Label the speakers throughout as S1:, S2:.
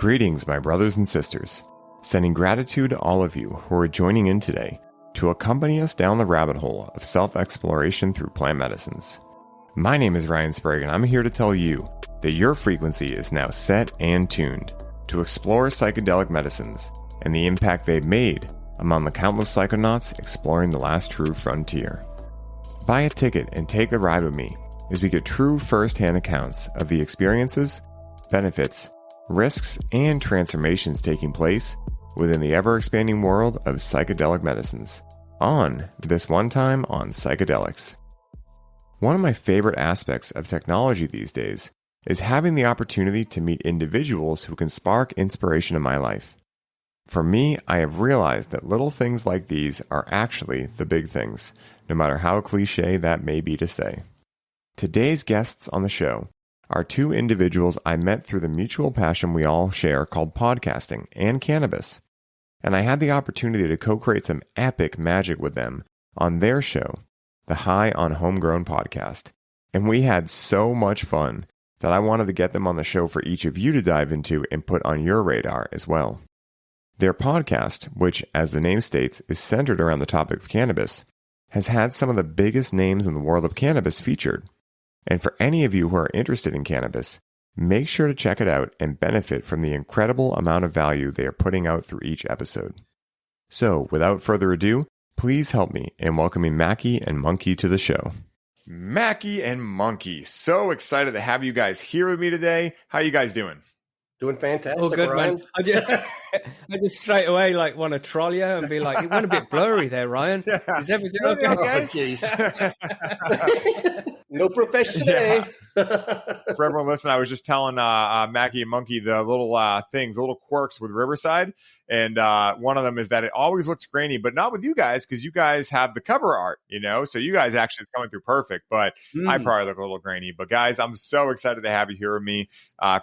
S1: Greetings, my brothers and sisters. Sending gratitude to all of you who are joining in today to accompany us down the rabbit hole of self-exploration through plant medicines. My name is Ryan Sprague, and I'm here to tell you that your frequency is now set and tuned to explore psychedelic medicines and the impact they've made among the countless psychonauts exploring the last true frontier. Buy a ticket and take the ride with me as we get true first-hand accounts of the experiences, benefits, risks, and transformations taking place within the ever-expanding world of psychedelic medicines on This One Time on Psychedelics. One of my favorite aspects of technology these days is having the opportunity to meet individuals who can spark inspiration in my life. For me, I have realized that little things like these are actually the big things, no matter how cliche that may be to say. Today's guests on the show are two individuals I met through the mutual passion we all share called podcasting and cannabis, and I had the opportunity to co-create some epic magic with them on their show, the On Homegrown podcast, and we had so much fun that I wanted to get them on the show for each of you to dive into and put on your radar as well. Their podcast, which, as the name states, is centered around the topic of cannabis, has had some of the biggest names in the world of cannabis featured. And for any of you who are interested in cannabis, make sure to check it out and benefit from the incredible amount of value they are putting out through each episode. So, without further ado, please help me in welcoming Macky and Monkey to the show. Macky and Monkey, so excited to have you guys here with me today. How you guys doing?
S2: Doing fantastic.
S3: Oh, good,
S2: Ryan.
S3: man. I just straight away want to troll you and be like, it went a bit blurry there, Ryan.
S1: Yeah.
S3: Is everything okay?
S2: Oh, jeez. No profession today.
S1: For everyone listening, I was just telling Macky and Monkey the little things, the little quirks with Riverside. And one of them is that it always looks grainy, but not with you guys, because you guys have the cover art, so you guys actually is coming through perfect, but I probably look a little grainy. But guys, I'm so excited to have you here with me.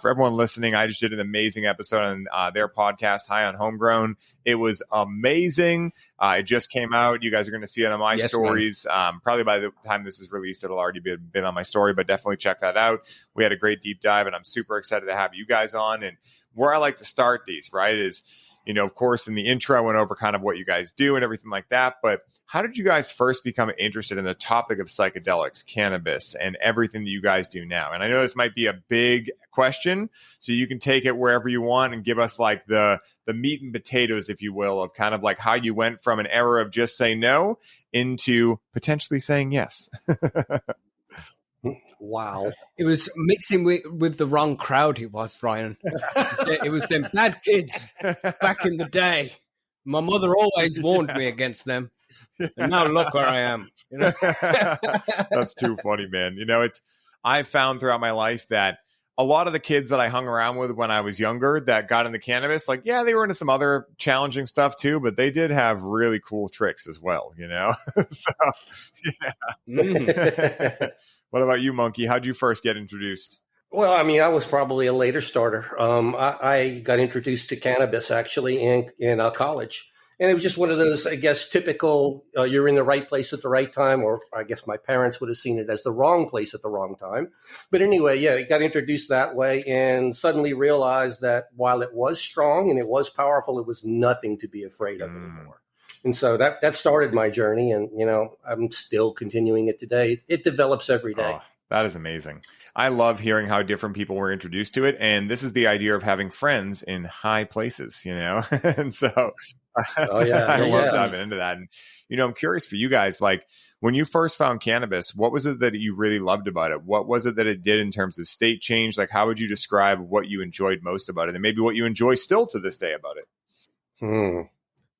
S1: For everyone listening, I just did an amazing episode on their podcast, On Homegrown. It was amazing. It just came out. You guys are going to see it on my stories. Probably by the time this is released, it'll already been on my story, but definitely check that out. We had a great deep dive, and I'm super excited to have you guys on. And where I like to start these, right, is of course, in the intro, I went over kind of what you guys do and everything like that. But how did you guys first become interested in the topic of psychedelics, cannabis, and everything that you guys do now? And I know this might be a big question, so you can take it wherever you want and give us like the meat and potatoes, if you will, of kind of like how you went from an era of just say no into potentially saying yes.
S2: Wow.
S3: It was mixing with the wrong crowd, it was, Ryan. It was them bad kids back in the day. My mother always warned me against them. And now look where I am.
S1: That's too funny, man. I've found throughout my life that a lot of the kids that I hung around with when I was younger that got into cannabis, like, yeah, they were into some other challenging stuff too, but they did have really cool tricks as well, So, yeah. What about you, Monkey? How'd you first get introduced?
S2: Well, I mean, I was probably a later starter. I got introduced to cannabis actually in college. And it was just one of those, I guess, typical, you're in the right place at the right time, or I guess my parents would have seen it as the wrong place at the wrong time. But anyway, yeah, I got introduced that way and suddenly realized that while it was strong and it was powerful, it was nothing to be afraid of anymore. And so that started my journey, and, I'm still continuing it today. It develops every day.
S1: Oh, that is amazing. I love hearing how different people were introduced to it. And this is the idea of having friends in high places, and so I love diving into that. And, I'm curious for you guys, like when you first found cannabis, what was it that you really loved about it? What was it that it did in terms of state change? Like, how would you describe what you enjoyed most about it, and maybe what you enjoy still to this day about it?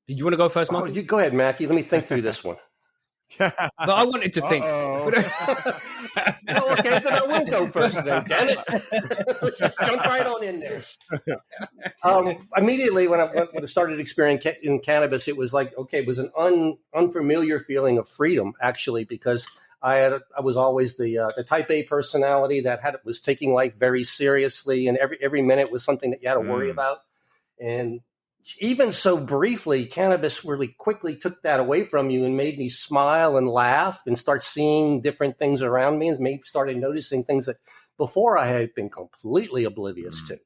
S3: Did you want to go first, Mark?
S2: You go ahead, Macky. Let me think through this one.
S3: But I wanted to think.
S2: Well, okay, then I will go first then, damn it. Jump right on in there. Immediately when I started experiencing cannabis, it was like, okay, it was an unfamiliar feeling of freedom, actually, because I was always the type A personality that was taking life very seriously, and every minute was something that you had to worry about. And even so briefly, cannabis really quickly took that away from you and made me smile and laugh and start seeing different things around me, and maybe started noticing things that before I had been completely oblivious to.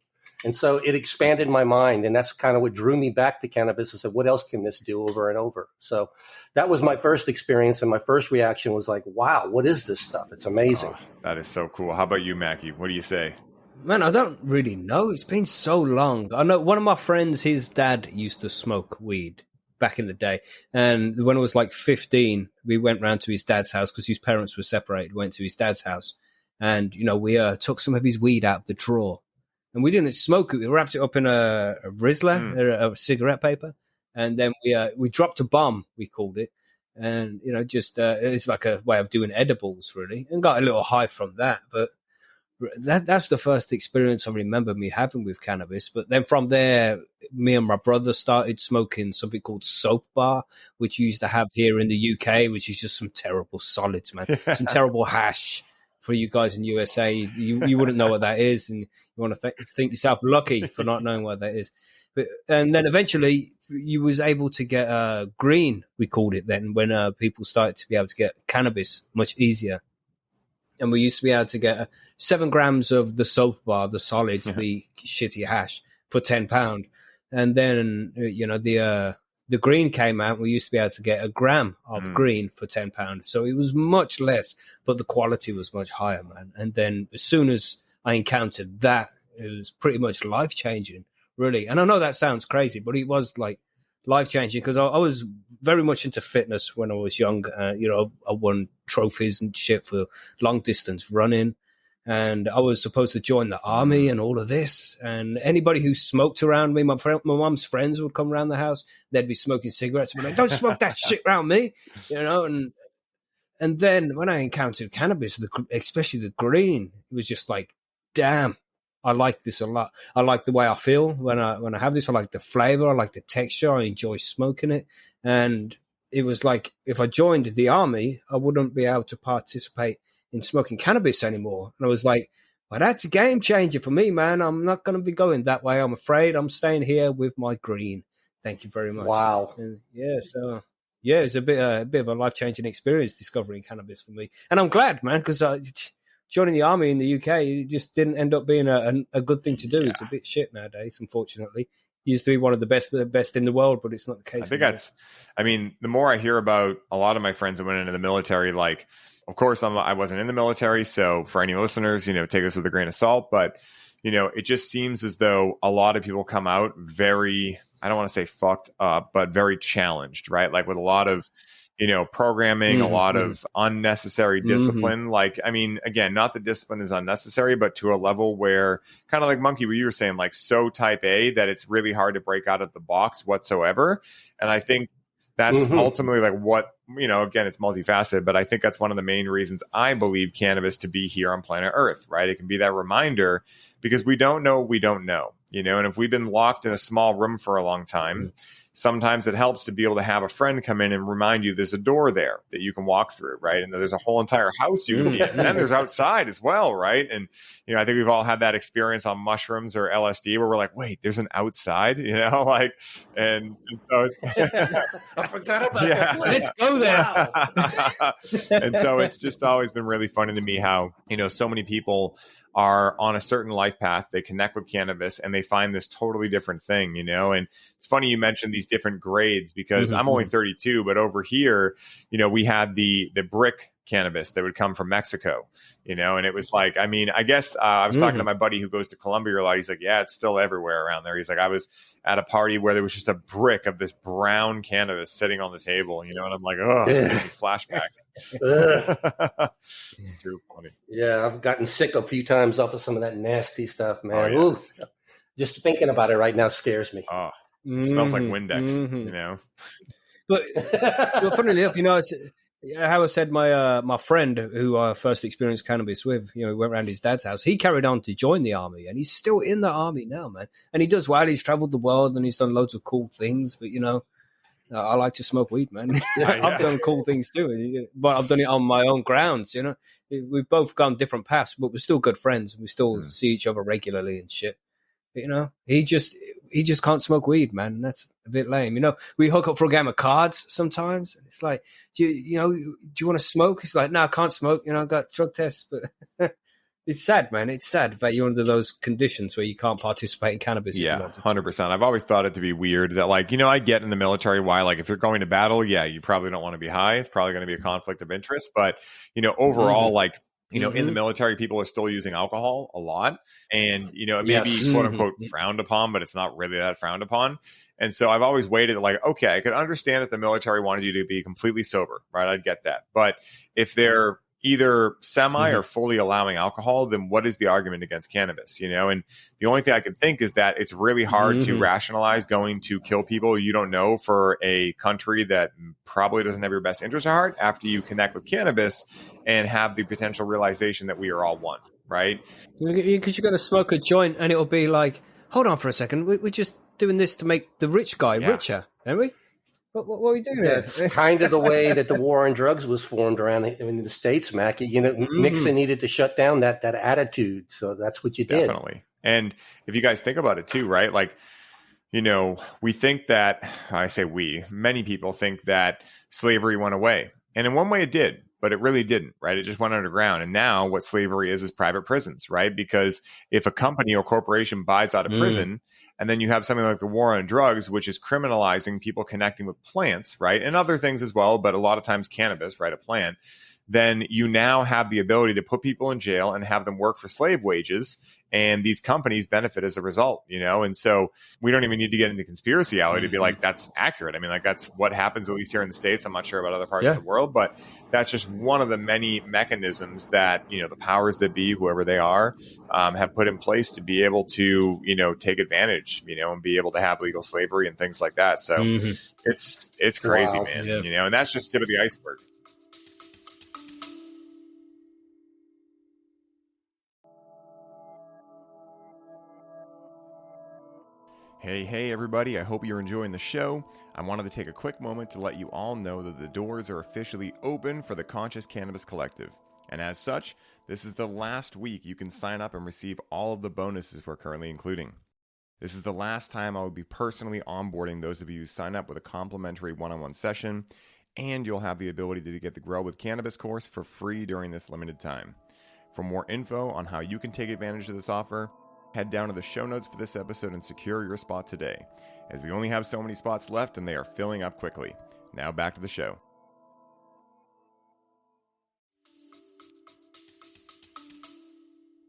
S2: And so it expanded my mind. And that's kind of what drew me back to cannabis. I said, what else can this do over and over? So that was my first experience. And my first reaction was like, wow, what is this stuff? It's amazing.
S1: Oh, that is so cool. How about you, Macky? What do you say?
S3: Man, I don't really know. It's been so long. I know one of my friends, his dad used to smoke weed back in the day. And when I was like 15, we went round to his dad's house because his parents were separated, went to his dad's house. And, we took some of his weed out of the drawer. And we didn't smoke it. We wrapped it up in a Rizzler, a cigarette paper. And then we dropped a bomb, we called it. And, it's like a way of doing edibles, really. And got a little high from that. But that's the first experience I remember me having with cannabis. But then from there, me and my brother started smoking something called soap bar, which you used to have here in the UK, which is just some terrible solids, man. Some terrible hash for you guys in USA. You wouldn't know what that is, and you want to think yourself lucky for not knowing what that is. And then eventually you was able to get green, we called it then, when people started to be able to get cannabis much easier. And we used to be able to get 7 grams of the soap bar, the solids, the shitty hash, for £10. And then, the green came out. We used to be able to get 1 gram of green for £10. So it was much less, but the quality was much higher, man. And then as soon as I encountered that, it was pretty much life-changing, really. And I know that sounds crazy, but it was like life-changing because I was very much into fitness when I was young. I won trophies and shit for long-distance running. And I was supposed to join the army and all of this. And anybody who smoked around me, my mom's friends would come around the house. They'd be smoking cigarettes and be like, don't smoke that shit around me, And then when I encountered cannabis, especially the green, it was just like, damn, I like this a lot. I like the way I feel when I have this. I like the flavor. I like the texture. I enjoy smoking it. And it was like, if I joined the army, I wouldn't be able to participate in smoking cannabis anymore. And I was like, well, that's a game changer for me, man. I'm not going to be going that way. I'm afraid I'm staying here with my green. Thank you very much.
S2: Wow.
S3: And it's a bit of a life-changing experience discovering cannabis for me. And I'm glad, man, because joining the army in the UK, it just didn't end up being a good thing to do. Yeah. It's a bit shit nowadays, unfortunately. It used to be one of the best in the world, but it's not the case.
S1: I think the more I hear about a lot of my friends that went into the military, like, of course, I wasn't in the military. So for any listeners, take this with a grain of salt. But, it just seems as though a lot of people come out very, I don't want to say fucked up, but very challenged, right? Like with a lot of, programming, a lot of unnecessary discipline. Like, again, not that discipline is unnecessary, but to a level where kind of like Monkey, what you were saying, like so type A that it's really hard to break out of the box whatsoever. And I think that's ultimately like what, again, it's multifaceted, but I think that's one of the main reasons I believe cannabis to be here on planet Earth, right? It can be that reminder because we don't know what we don't know, and if we've been locked in a small room for a long time, sometimes it helps to be able to have a friend come in and remind you there's a door there that you can walk through, right? And there's a whole entire house you can be in. And then there's outside as well, right? And, I think we've all had that experience on mushrooms or LSD where we're like, wait, there's an outside, and so it's...
S2: I forgot about that.
S3: Let's go there.
S1: Wow. And so it's just always been really funny to me how, so many people are on a certain life path. They connect with cannabis and they find this totally different thing, and it's funny you mentioned these different grades because I'm only 32, but over here, we had the brick cannabis that would come from Mexico, and it was like, I guess I was talking to my buddy who goes to Colombia a lot. He's like, yeah, it's still everywhere around there. He's like, I was at a party where there was just a brick of this brown cannabis sitting on the table, and I'm like, oh, flashbacks. It's too funny.
S2: Yeah, I've gotten sick a few times off of some of that nasty stuff, man.
S1: Oh, yeah.
S2: Ooh, just thinking about it right now scares me.
S1: Oh, it smells like Windex,
S3: But funnily enough, how I said, my friend who I first experienced cannabis with, went around his dad's house. He carried on to join the army, and he's still in the army now, man. And he does well. He's traveled the world, and he's done loads of cool things. But I like to smoke weed, man. I've done cool things too, but I've done it on my own grounds. We've both gone different paths, but we're still good friends. We still see each other regularly and shit. But, he just can't smoke weed, man. And that's a bit lame. We hook up for a game of cards sometimes. And it's like, do you want to smoke? He's like, no, I can't smoke. I got drug tests. But It's sad, man. It's sad that you're under those conditions where you can't participate in cannabis.
S1: Yeah, 100%. I've always thought it to be weird that, like, I get in the military why, like, if you're going to battle, yeah, you probably don't want to be high. It's probably going to be a conflict of interest. But, overall, like, in the military, people are still using alcohol a lot. And, it may be quote unquote frowned upon, but it's not really that frowned upon. And so I've always waited like, okay, I could understand if the military wanted you to be completely sober, right? I'd get that. But if they're either semi or fully allowing alcohol, then what is the argument against cannabis? And the only thing I can think is that it's really hard to rationalize going to kill people you don't know for a country that probably doesn't have your best interest at heart after you connect with cannabis and have the potential realization that we are all one, right?
S3: Because you're going to smoke a joint and it'll be like, hold on for a second, we're just doing this to make the rich guy richer, aren't we? What are we doing?
S2: That's kind of the way that the war on drugs was formed around in the States, Macky. Nixon needed to shut down that attitude. So that's what you did.
S1: Definitely. And if you guys think about it too, right? Like, we think that, many people think that slavery went away. And in one way it did, but it really didn't, right? It just went underground. And now what slavery is private prisons, right? Because if a company or corporation buys out of prison, and then you have something like the war on drugs, which is criminalizing people connecting with plants, right? And other things as well, but a lot of times cannabis, right? A plant. Then you now have the ability to put people in jail and have them work for slave wages. And these companies benefit as a result, And so we don't even need to get into conspiracyality to be like, that's accurate. I mean, like that's what happens, at least here in the States. I'm not sure about other parts of the world, but that's just one of the many mechanisms that, the powers that be, whoever they are, have put in place to be able to, take advantage, and be able to have legal slavery and things like that. So it's crazy, man, and that's just tip of the iceberg. Hey, everybody. I hope you're enjoying the show. I wanted to take a quick moment to let you all know that the doors are officially open for the Conscious Cannabis Collective. And as such, this is the last week you can sign up and receive all of the bonuses we're currently including. This is the last time I will be personally onboarding those of you who sign up with a complimentary one-on-one session, and you'll have the ability to get the Grow with Cannabis course for free during this limited time. For more info on how you can take advantage of this offer, head down to the show notes for this episode and secure your spot today, as we only have so many spots left and they are filling up quickly. Now back to the show.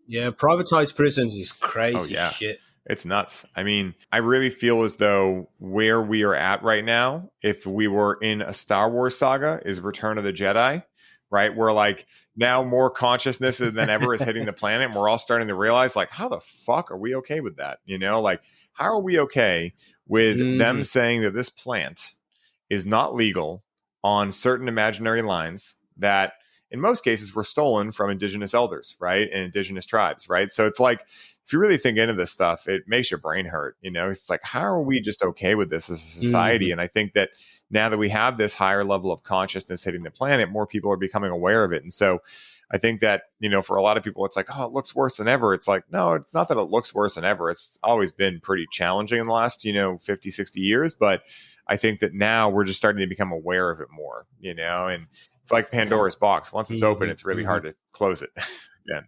S3: Yeah, privatized prisons is crazy shit.
S1: It's nuts. I mean, I really feel as though where we are at right now, if we were in a Star Wars saga, is Return of the Jedi, right? Where like now more consciousness than ever is hitting the planet. And we're all starting to realize like, how the fuck are we okay with that? Like how are we okay with them saying that this plant is not legal on certain imaginary lines that in most cases were stolen from indigenous elders, right? And indigenous tribes, right? So it's like, if you really think into this stuff, it makes your brain hurt. It's like, how are we just okay with this as a society? And I think that now that we have this higher level of consciousness hitting the planet, more people are becoming aware of it. And so I think that, for a lot of people, it's like, oh, it looks worse than ever. It's like, no, it's not that it looks worse than ever. It's always been pretty challenging in the last, 50, 60 years. But I think that now we're just starting to become aware of it more, and it's like Pandora's box. Once it's open, it's really hard to close it again.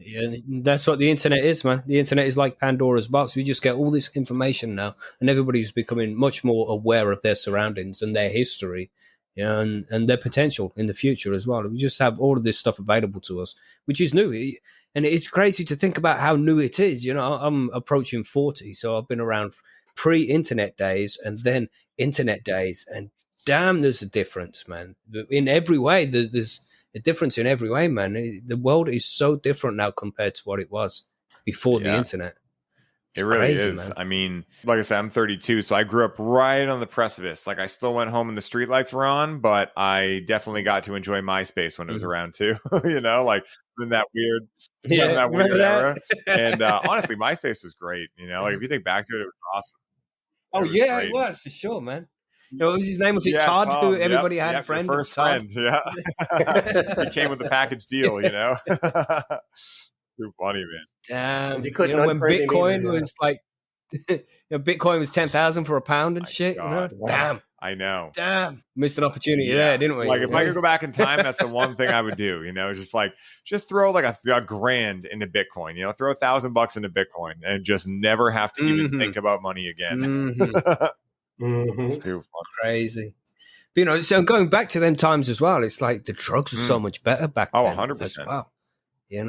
S3: Yeah, that's what the internet is, man. The internet is like Pandora's box. We just get all this information now, and everybody's becoming much more aware of their surroundings and their history, and their potential in the future as well. We just have all of this stuff available to us, which is new. And it's crazy to think about how new it is. I'm approaching 40, so I've been around pre-internet days and then internet days, and damn, there's a difference, man. In every way, there's a difference in every way, man. The world is so different now compared to what it was before the internet.
S1: It really is. Man. I mean, like I said, I'm 32, so I grew up right on the precipice. Like I still went home and the streetlights were on, but I definitely got to enjoy MySpace when it was around too. Like in that weird, era. And honestly, MySpace was great. Like if you think back to it, it was awesome.
S3: Oh yeah, it was for sure, man. What was his name? Was it Todd? Tom, who everybody had a friend?
S1: Your first friend, yeah. He came with the package deal, Too funny, man.
S3: Damn. When Bitcoin was like, Bitcoin was 10,000 for a pound and shit. Damn.
S1: I know.
S3: Damn, missed an opportunity there, didn't we?
S1: Like if I could go back in time, that's the one thing I would do. Just throw like a grand into Bitcoin. Throw $1,000 into Bitcoin and just never have to even think about money again. It's too fun.
S3: Crazy. But, so going back to them times as well, it's like the drugs were so much better back then
S1: 100%.
S3: as well. I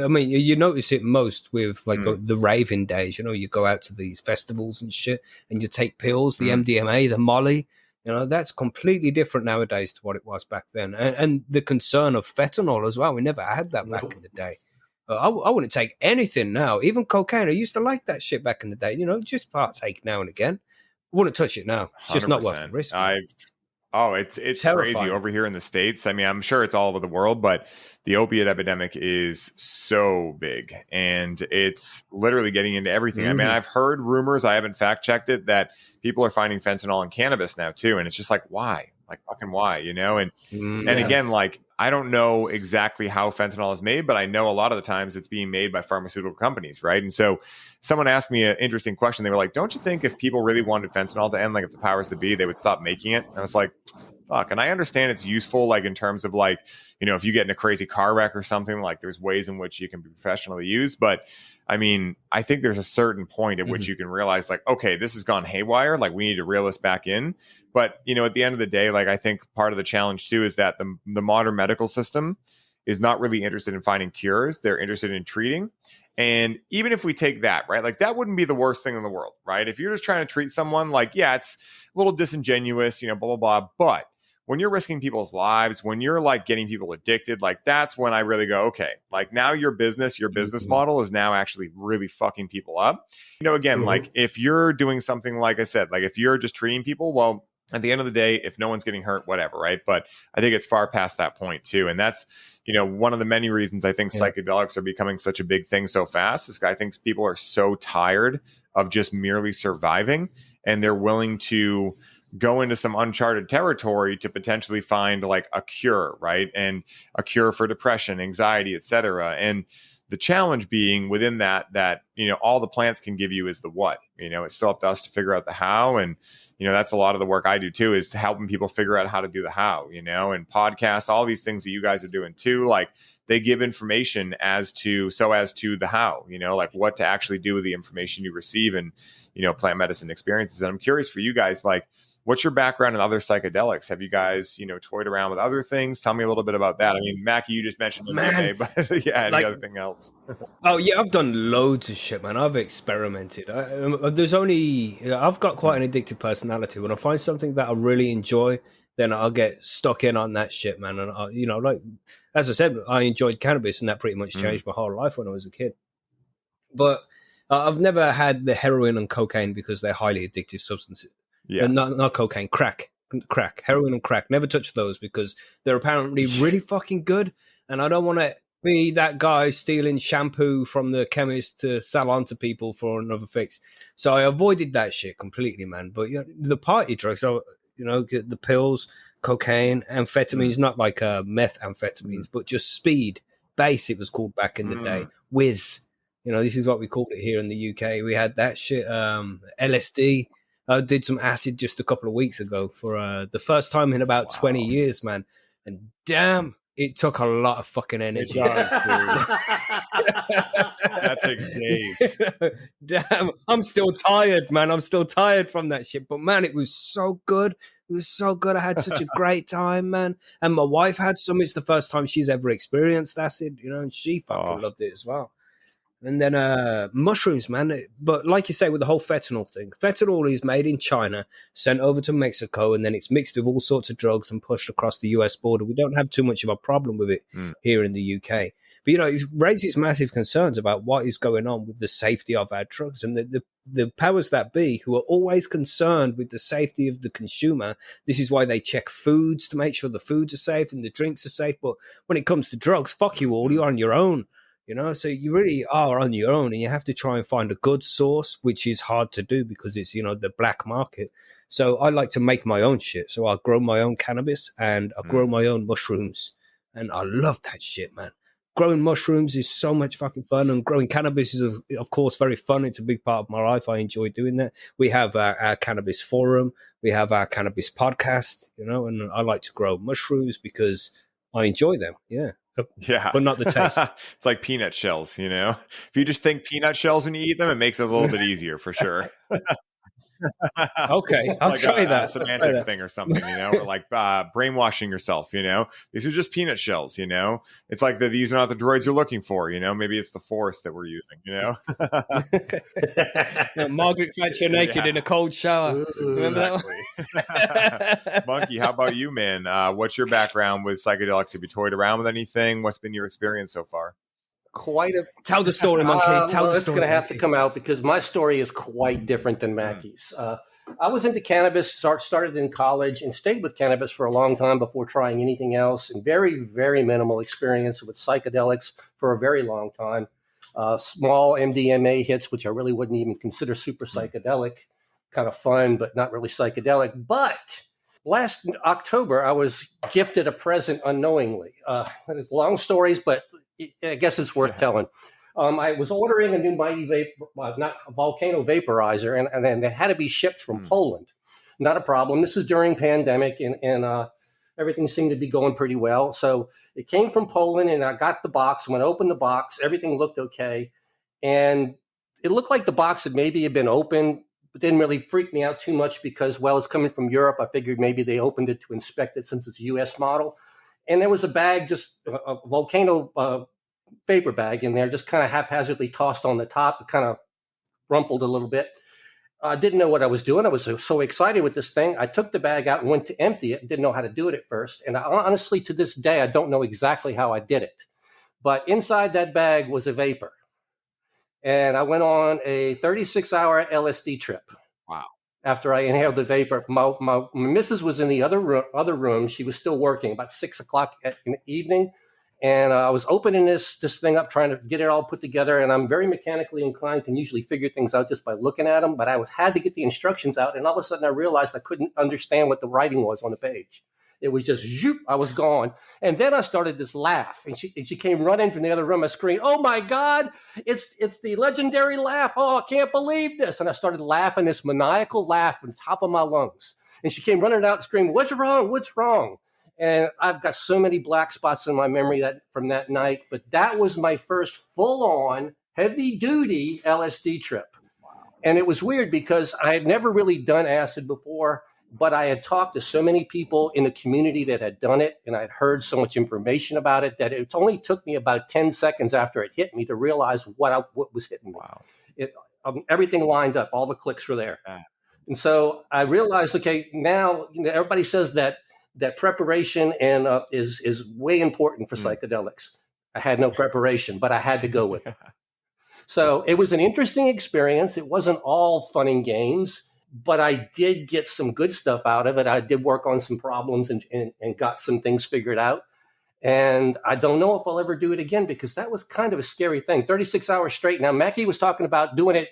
S3: mean, you notice it most with like the raving days. You go out to these festivals and shit, and you take pills, the MDMA, the Molly. That's completely different nowadays to what it was back then. And the concern of fentanyl as well. We never had that back in the day. I wouldn't take anything now, even cocaine. I used to like that shit back in the day. Just partake now and again. I wouldn't touch it now. It's just not worth the risk.
S1: It's crazy over here in the States. I mean, I'm sure it's all over the world, but the opiate epidemic is so big and it's literally getting into everything. I mean, I've heard rumors, I haven't fact checked it, that people are finding fentanyl in cannabis now too. And it's just like, why? Like fucking why, And again, like, I don't know exactly how fentanyl is made, but I know a lot of the times it's being made by pharmaceutical companies, right? And so someone asked me an interesting question. They were like, don't you think if people really wanted fentanyl to end, like if the powers to be, they would stop making it? And I was like, fuck. And I understand it's useful, like in terms of like, if you get in a crazy car wreck or something, like there's ways in which you can be professionally used. But I mean, I think there's a certain point at which you can realize like, okay, this has gone haywire. Like we need to reel this back in. But, at the end of the day, like I think part of the challenge too is that the modern medical system is not really interested in finding cures. They're interested in treating. And even if we take that, right, like that wouldn't be the worst thing in the world, right? If you're just trying to treat someone, like, yeah, it's a little disingenuous, blah, blah, blah. But when you're risking people's lives, when you're like getting people addicted, like that's when I really go, okay, like now your business model is now actually really fucking people up. Again, like if you're doing something, like I said, like if you're just treating people, well, at the end of the day, if no one's getting hurt, whatever, right? But I think it's far past that point too. And that's, one of the many reasons I think psychedelics are becoming such a big thing so fast is I think people are so tired of just merely surviving and they're willing to go into some uncharted territory to potentially find like a cure, right? And a cure for depression, anxiety, etc. And the challenge being within that, all the plants can give you is the what. It's still up to us to figure out the how. And, that's a lot of the work I do too, is helping people figure out how to do the how, and podcasts, all these things that you guys are doing too. Like they give information as to the how, like what to actually do with the information you receive and, plant medicine experiences. And I'm curious for you guys, like, what's your background in other psychedelics? Have you guys, toyed around with other things? Tell me a little bit about that. I mean, Macky, you just mentioned MDMA, but yeah, any other thing else?
S3: Oh yeah, I've done loads of shit, man. I've experimented. I've got quite an addictive personality. When I find something that I really enjoy, then I'll get stuck in on that shit, man. And like as I said, I enjoyed cannabis, and that pretty much changed my whole life when I was a kid. But I've never had the heroin and cocaine because they're highly addictive substances. Yeah, not cocaine, crack, heroin and crack. Never touch those because they're apparently really fucking good. And I don't want to be that guy stealing shampoo from the chemist to sell on to people for another fix. So I avoided that shit completely, man. But the party drugs, the pills, cocaine, amphetamines, not like methamphetamines, but just speed, base. It was called back in the day. Whiz, this is what we called it here in the UK. We had that shit, LSD. I did some acid just a couple of weeks ago for the first time in about 20 years, man. And damn, it took a lot of fucking energy.
S1: It does, dude. That takes days.
S3: Damn, I'm still tired, man. I'm still tired from that shit. But, man, it was so good. It was so good. I had such a great time, man. And my wife had some. It's the first time she's ever experienced acid, and she fucking loved it as well. And then mushrooms, man. But like you say, with the whole fentanyl thing, fentanyl is made in China, sent over to Mexico, and then it's mixed with all sorts of drugs and pushed across the US border. We don't have too much of a problem with it here in the UK. But, it raises massive concerns about what is going on with the safety of our drugs. And the powers that be, who are always concerned with the safety of the consumer, this is why they check foods to make sure the foods are safe and the drinks are safe. But when it comes to drugs, fuck you all, you're on your own. So you really are on your own, and you have to try and find a good source, which is hard to do because it's, the black market. So I like to make my own shit. So I grow my own cannabis and I grow my own mushrooms, and I love that shit, man. growing mushrooms is so much fucking fun, and growing cannabis is, of course, very fun. It's a big part of my life. I enjoy doing that. We have our cannabis forum. We have our cannabis podcast, and I like to grow mushrooms because I enjoy them. Yeah. But not the taste.
S1: It's like peanut shells, If you just think peanut shells when you eat them, it makes it a little bit easier for sure.
S3: Okay, I'll try that.
S1: A semantics thing or something, or like brainwashing yourself, These are just peanut shells, It's like these are not the droids you're looking for, Maybe it's the force that we're using,
S3: Margaret Thatcher naked in a cold shower. Remember
S1: that? Monkey, how about you, man? What's your background with psychedelics? Have you toyed around with anything? What's been your experience so far?
S3: Tell the story, Monkey.
S2: It's going to have to come out because my story is quite different than Macky's. I was into cannabis, started in college, and stayed with cannabis for a long time before trying anything else, and very, very minimal experience with psychedelics for a very long time. Small MDMA hits, which I really wouldn't even consider super psychedelic, kind of fun, but not really psychedelic. But last October, I was gifted a present unknowingly. It's long stories, but I guess it's worth telling. I was ordering a new Mighty Volcano vaporizer, and it had to be shipped from Poland. Not a problem. This is during pandemic, and everything seemed to be going pretty well. So it came from Poland, and I got the box. When I opened the box, everything looked okay. And it looked like the box had been opened, but didn't really freak me out too much because, it's coming from Europe. I figured maybe they opened it to inspect it since it's a U.S. model. And there was a bag, just a Volcano vapor bag in there, just kind of haphazardly tossed on the top. It kind of rumpled a little bit. I didn't know what I was doing. I was so excited with this thing. I took the bag out and went to empty it. Didn't know how to do it at first. And honestly, to this day, I don't know exactly how I did it. But inside that bag was a vapor. And I went on a 36-hour LSD trip.
S1: Wow.
S2: After I inhaled the vapor, my missus was in the other room. She was still working about 6 o'clock in the evening. And I was opening this thing up, trying to get it all put together. And I'm very mechanically inclined, can usually figure things out just by looking at them. But I had to get the instructions out. And all of a sudden I realized I couldn't understand what the writing was on the page. It was just, zoop, I was gone. And then I started this laugh. And she came running from the other room. I screamed, "Oh my God, it's the legendary laugh. Oh, I can't believe this." And I started laughing, this maniacal laugh from the top of my lungs. And she came running out and screaming, "What's wrong? What's wrong?" And I've got so many black spots in my memory from that night. But that was my first full-on, heavy-duty LSD trip. And it was weird because I had never really done acid before, but I had talked to so many people in the community that had done it, and I'd heard so much information about it that it only took me about 10 seconds after it hit me to realize what was hitting me.
S1: Wow.
S2: Everything lined up. All the clicks were there. And so I realized, okay, now everybody says that preparation and is way important for psychedelics. I had no preparation, but I had to go with it. So it was an interesting experience. It wasn't all fun and games, but I did get some good stuff out of it. I did work on some problems and got some things figured out. And I don't know if I'll ever do it again because that was kind of a scary thing. 36 hours straight. Now, Macky was talking about doing it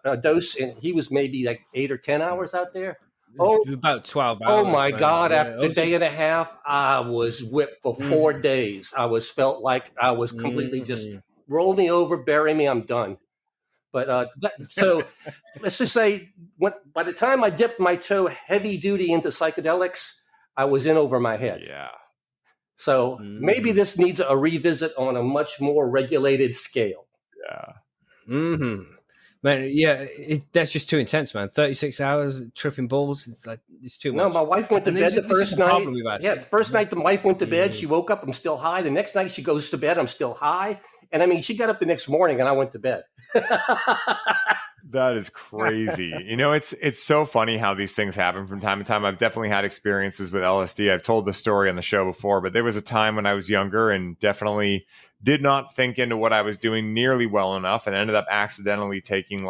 S2: a dose, and he was maybe like 8 or 10 hours out there.
S3: Oh, about 12 hours.
S2: Oh my God. After a day and a half, I was whipped for 4 days. Felt like I was completely just roll me over, bury me, I'm done. But so let's just say by the time I dipped my toe heavy duty into psychedelics, I was in over my head.
S1: Yeah.
S2: So maybe this needs a revisit on a much more regulated scale.
S1: Yeah.
S3: Mm-hmm. Man, yeah, that's just too intense, man. 36 hours tripping balls, it's too much.
S2: No, my wife went to bed the first night. Yeah, the first night the wife went to bed, she woke up, I'm still high. The next night she goes to bed, I'm still high. And I mean, she got up the next morning and I went to bed.
S1: That is crazy. It's so funny how these things happen from time to time. I've definitely had experiences with LSD. I've told the story on the show before, but there was a time when I was younger and definitely did not think into what I was doing nearly well enough and ended up accidentally taking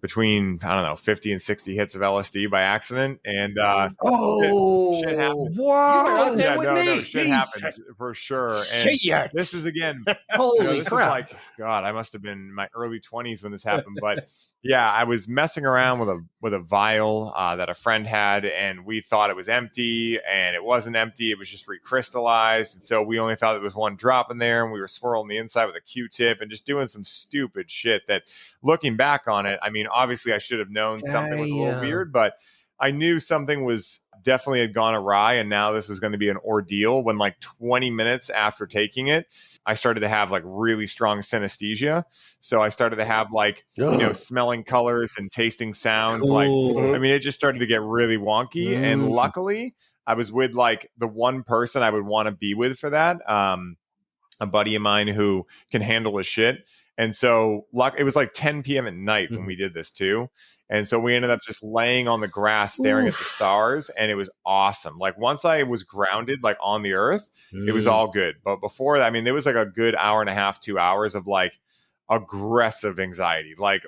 S1: between, I don't know, 50 and 60 hits of LSD by accident. And shit happened.
S3: What? You were out there
S1: Yeah,
S3: with
S1: no,
S3: me.
S1: shit happened for sure. And
S3: Shit.
S1: this is, again,
S3: Holy
S1: this
S3: crap.
S1: is like, God, I must have been in my early 20s when this happened. But yeah, I was messing around with a vial that a friend had, and we thought it was empty, and it wasn't empty. It was just recrystallized. And so we only thought there was one drop in there, and we were swirling the inside with a Q-tip and just doing some stupid shit that, looking back on it, I mean, obviously I should have known something was a little weird, but I knew something was definitely had gone awry, and now this was going to be an ordeal when, like, 20 minutes after taking it, I started to have like really strong synesthesia. So I started to have like, smelling colors and tasting sounds. Cool. Like, I mean, it just started to get really wonky. And luckily I was with like the one person I would want to be with for that. A buddy of mine who can handle his shit. And so it was like 10 p.m. at night when we did this too. And so we ended up just laying on the grass, staring at the stars. And it was awesome. Like once I was grounded, like on the earth, it was all good. But before that, I mean, there was like a good hour and a half, 2 hours of like aggressive anxiety, like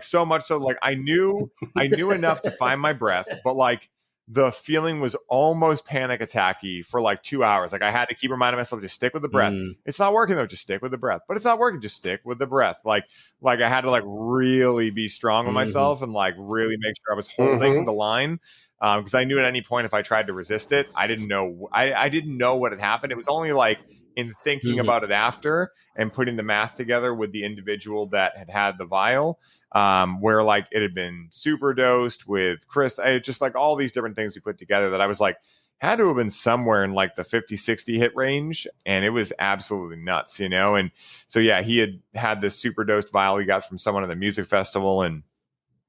S1: so much so, like I knew enough to find my breath, but like the feeling was almost panic attacky for like 2 hours. Like I had to keep reminding myself, just stick with the breath. It's not working though, just stick with the breath. But it's not working, just stick with the breath. Like I had to like really be strong with myself and like really make sure I was holding the line. Because I knew at any point if I tried to resist it, I didn't know. I didn't know what had happened. It was only like in thinking about it after and putting the math together with the individual that had the vial, where like it had been super dosed with just like all these different things we put together that I was like, had to have been somewhere in like the 50, 60 hit range. And it was absolutely nuts, And so, yeah, he had this super dosed vial he got from someone at the music festival, and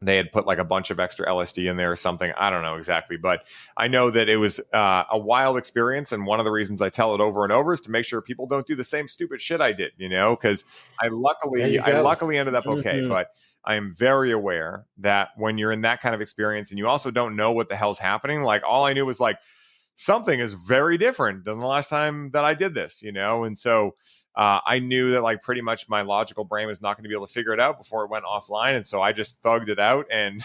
S1: they had put like a bunch of extra LSD in there or something. I don't know exactly, but I know that it was a wild experience. And one of the reasons I tell it over and over is to make sure people don't do the same stupid shit I did, because I luckily ended up okay. But I am very aware that when you're in that kind of experience and you also don't know what the hell's happening, like all I knew was like something is very different than the last time that I did this, And so I knew that like pretty much my logical brain was not going to be able to figure it out before it went offline. And so I just thugged it out and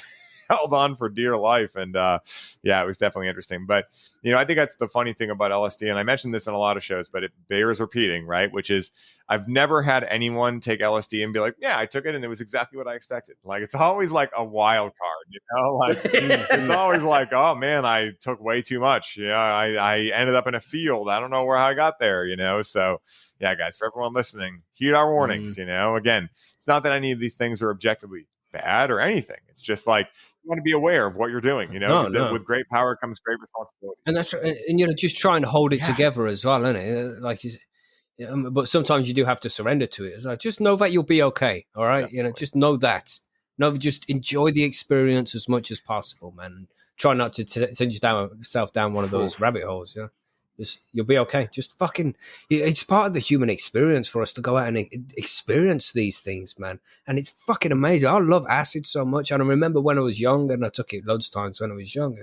S1: held on for dear life. And yeah, it was definitely interesting. But, I think that's the funny thing about LSD. And I mentioned this in a lot of shows, but it bears repeating, right? Which is I've never had anyone take LSD and be like, yeah, I took it and it was exactly what I expected. Like, it's always like a wild card, like it's always like, oh man, I took way too much. Yeah. I ended up in a field. I don't know where I got there, So yeah, guys, for everyone listening, heed our warnings, Again, it's not that any of these things are objectively bad or anything. It's just like, you want to be aware of what you're doing, because with great power comes great responsibility.
S3: And that's, and you're just trying to hold it together as well, isn't it? Like, but sometimes you do have to surrender to it. It's like, just know that you'll be okay. All right. Definitely. Just know that. No, just enjoy the experience as much as possible, man. Try not to send yourself down one of those rabbit holes. Just, you'll be okay. Just fucking, it's part of the human experience for us to go out and experience these things, man. And it's fucking amazing. I love acid so much. And I remember when I was young, and I took it loads of times when I was young.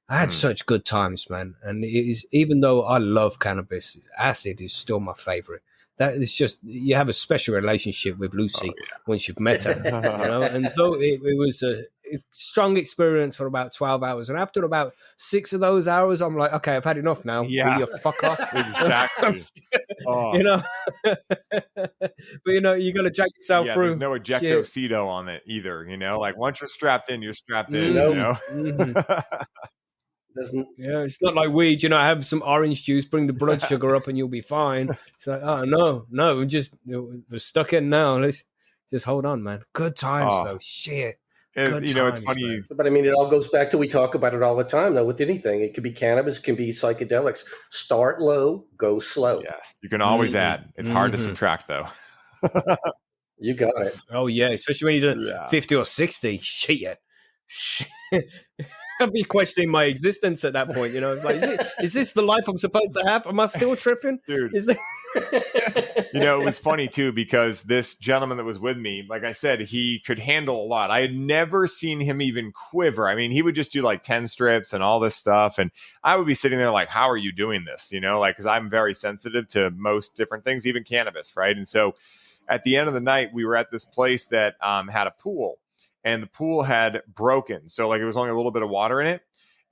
S3: I had such good times, man. And it is, even though I love cannabis, acid is still my favorite. That is just, you have a special relationship with Lucy once you've met her, And though it was a strong experience for about 12 hours, and after about 6 of those hours, I'm like, okay, I've had enough now.
S1: Yeah.
S3: Will you fuck off?
S1: Exactly.
S3: But you got to drag yourself through.
S1: There's no ejecto-cedo on it either, Like once you're strapped in, you're strapped in,
S3: It's not like weed, have some orange juice, bring the blood sugar up and you'll be fine. It's like, oh no, we're stuck in now. Let's just hold on, man. Good times though. Shit.
S1: It's funny. Man.
S2: But I mean, it all goes back to, we talk about it all the time though, with anything. It could be cannabis, it can be psychedelics. Start low, go slow.
S1: Yes. You can always add. It's hard to subtract though.
S2: You got it.
S3: Oh yeah. Especially when you're doing 50 or 60. Shit. I'd be questioning my existence at that point, It's like, is this the life I'm supposed to have? Am I still tripping?
S1: Dude. It was funny too, because this gentleman that was with me, like I said, he could handle a lot. I had never seen him even quiver. I mean, he would just do like 10 strips and all this stuff. And I would be sitting there like, how are you doing this? Because I'm very sensitive to most different things, even cannabis. Right. And so at the end of the night, we were at this place that had a pool, and the pool had broken. So like it was only a little bit of water in it.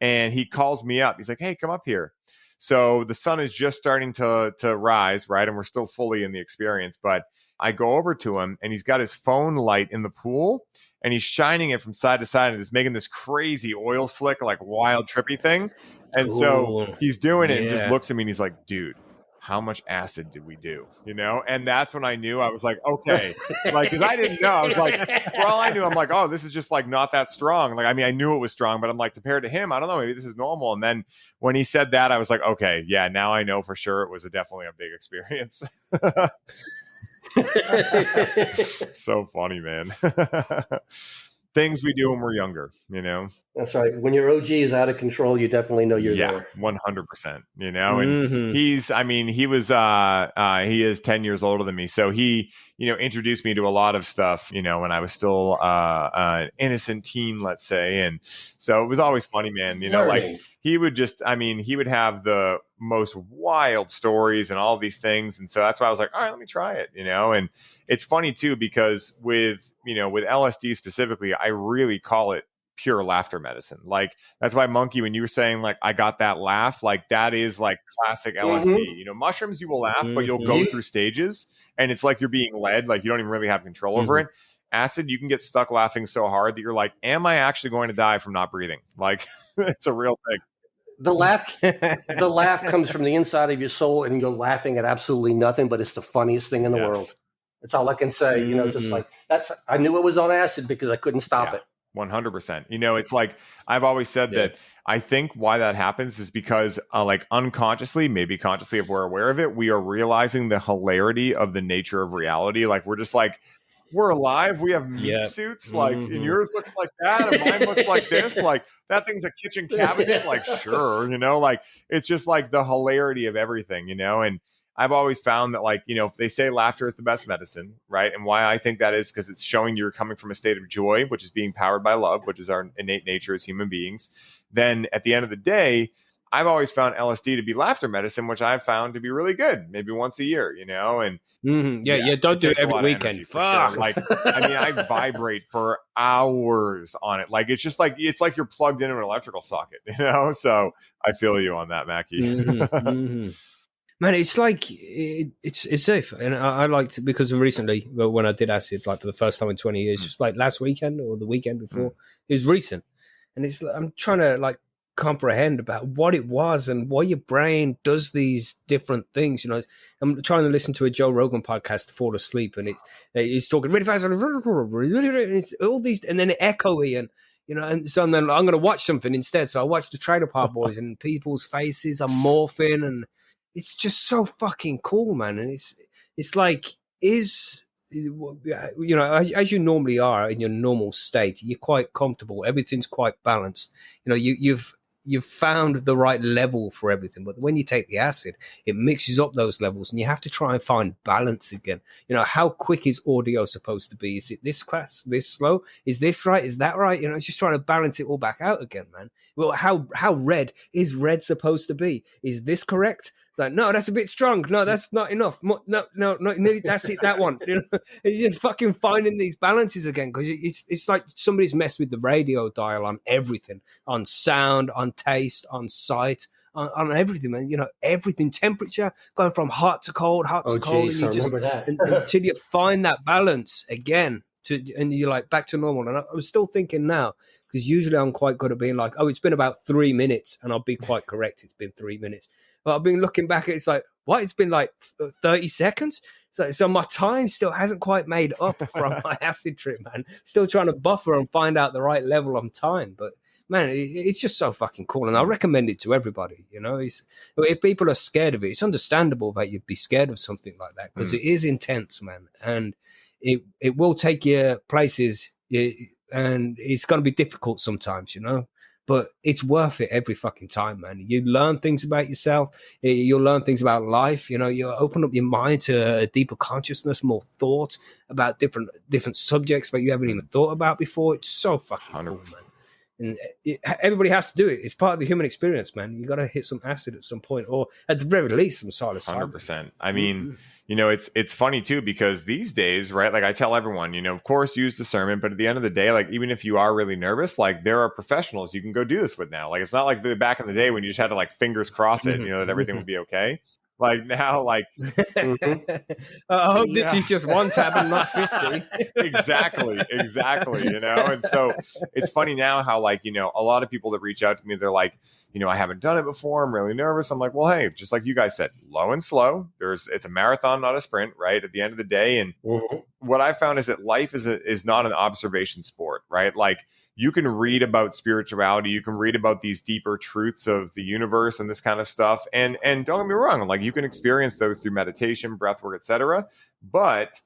S1: And he calls me up. He's like, hey, come up here. So the sun is just starting to rise, right? And we're still fully in the experience. But I go over to him, and he's got his phone light in the pool, and he's shining it from side to side, and it's making this crazy oil slick, like wild trippy thing. And so he's doing it and just looks at me, and he's like, dude, how much acid did we do? You know? And that's when I knew. I was like, okay. Like, because I didn't know. I was like, for all I knew, I'm like, oh, this is just like not that strong. Like, I mean, I knew it was strong, but I'm like, compared to him, I don't know, maybe this is normal. And then when he said that, I was like, okay, yeah, now I know for sure it was definitely a big experience. So funny, man. Things we do when we're younger, you know?
S2: That's right. When your OG is out of control, you definitely know you're there.
S1: 100%, you know? And he is 10 years older than me. So he, you know, introduced me to a lot of stuff, you know, when I was still an innocent teen, let's say. And so it was always funny, man, you know, like he would have the most wild stories and all these things. And so that's why I was like, all right, let me try it, you know? And it's funny too, because with LSD specifically, I really call it pure laughter medicine. Like that's why Monkey, when you were saying like, I got that laugh, like that is like classic LSD, you know, mushrooms, you will laugh, but you'll go through stages and it's like you're being led, like you don't even really have control over it. Acid, you can get stuck laughing so hard that you're like, am I actually going to die from not breathing? Like it's a real thing.
S2: The laugh comes from the inside of your soul, and you're laughing at absolutely nothing, but it's the funniest thing in the world. That's all I can say. You know, just like I knew it was on acid because I couldn't stop it.
S1: 100%. You know, it's like I've always said that I think why that happens is because like unconsciously, maybe consciously, if we're aware of it, we are realizing the hilarity of the nature of reality. Like we're just like, we're alive. We have meat suits. Like, and yours looks like that, and mine looks like this. Like, that thing's a kitchen cabinet. Like, sure, you know, like it's just like the hilarity of everything, you know. And I've always found that, like, you know, they say laughter is the best medicine, right? And why I think that is because it's showing you're coming from a state of joy, which is being powered by love, which is our innate nature as human beings. Then at the end of the day, I've always found LSD to be laughter medicine, which I've found to be really good, maybe once a year, you know? And
S3: don't do it every weekend.
S1: Fuck. Sure. Like, I mean, I vibrate for hours on it. Like, it's like you're plugged into an electrical socket, you know? So I feel you on that, Macky.
S3: Man, it's like it's safe, and I liked it because recently when I did acid, like for the first time in 20 years, just like last weekend or the weekend before, it was recent, and it's I'm trying to like comprehend about what it was and why your brain does these different things. You know, I'm trying to listen to a Joe Rogan podcast to fall asleep, and he's talking really fast, and it's all these, and then echoey, and you know, and so then I'm going to watch something instead. So I watched the Trailer Park Boys, and people's faces are morphing, and it's just so fucking cool, man. And it's like, you know, as you normally are in your normal state, you're quite comfortable. Everything's quite balanced. You know, you've found the right level for everything. But when you take the acid, it mixes up those levels, and you have to try and find balance again. You know, how quick is audio supposed to be? Is it this fast, this slow? Is this right? Is that right? You know, it's just trying to balance it all back out again, man. Well, how red is red supposed to be? Is this correct? It's like, no, that's a bit strong. No, that's not enough. No, that's it. That one. You know, you're just fucking finding these balances again, because it's like somebody's messed with the radio dial on everything, on sound, on taste, on sight, on everything, man. You know, everything, temperature, going from hot to cold, cold.
S2: Geez, and you remember that.
S3: Until you find that balance again, and you're like back to normal. And I was still thinking now, because usually I'm quite good at being like, oh, it's been about 3 minutes, and I'll be quite correct. It's been 3 minutes. But I've been looking back, it's like, what? It's been like 30 seconds? So my time still hasn't quite made up from my acid trip, man. Still trying to buffer and find out the right level of time. But, man, it's just so fucking cool. And I recommend it to everybody, you know. If people are scared of it, it's understandable that you'd be scared of something like that, because it is intense, man. And it will take you places, and it's going to be difficult sometimes, you know. But it's worth it every fucking time, man. You learn things about yourself. You'll learn things about life. You know, you open up your mind to a deeper consciousness, more thoughts about different subjects that you haven't even thought about before. It's so fucking 100%. Cool, man. And everybody has to do it. It's part of the human experience, man. You got to hit some acid at some point, or at the very least, some psilocybin.
S1: 100%. I mean, it's funny too, because these days, right? Like I tell everyone, of course, use discernment, but at the end of the day, like even if you are really nervous, like there are professionals you can go do this with now. Like it's not like back in the day when you just had to like fingers cross it, that everything would be okay. Like now, like
S3: I hope this is just one tab and not 50.
S1: exactly. And so it's funny now how like, a lot of people that reach out to me, they're like, I haven't done it before. I'm really nervous. I'm like, well, hey, just like you guys said, low and slow. It's a marathon, not a sprint, right? At the end of the day. And what I found is that life is not an observation sport, right? Like you can read about spirituality, you can read about these deeper truths of the universe and this kind of stuff. And don't get me wrong, like you can experience those through meditation, breathwork, etc. But